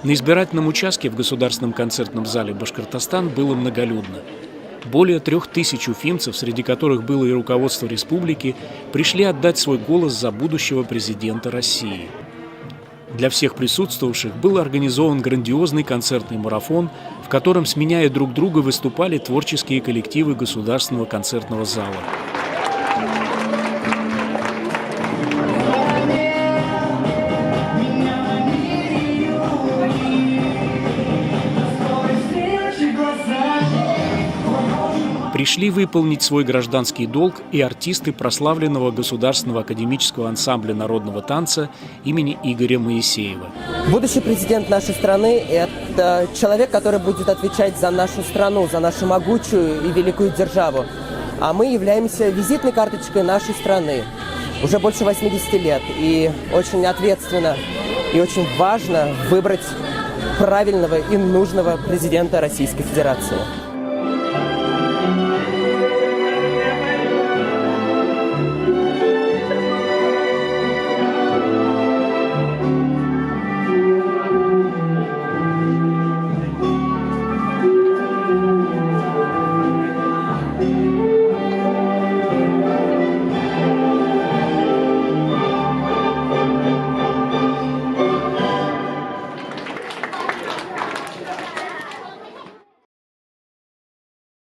На избирательном участке в Государственном концертном зале Башкортостан было многолюдно. Более 3000 уфимцев, среди которых было и руководство республики, пришли отдать свой голос за будущего президента России. Для всех присутствовавших был организован грандиозный концертный марафон, в котором, сменяя друг друга, выступали творческие коллективы Государственного концертного зала. Пришли выполнить свой гражданский долг и артисты прославленного Государственного академического ансамбля народного танца имени Игоря Моисеева. Будущий президент нашей страны – это человек, который будет отвечать за нашу страну, за нашу могучую и великую державу. А мы являемся визитной карточкой нашей страны уже больше 80 лет. И очень ответственно и очень важно выбрать правильного и нужного президента Российской Федерации.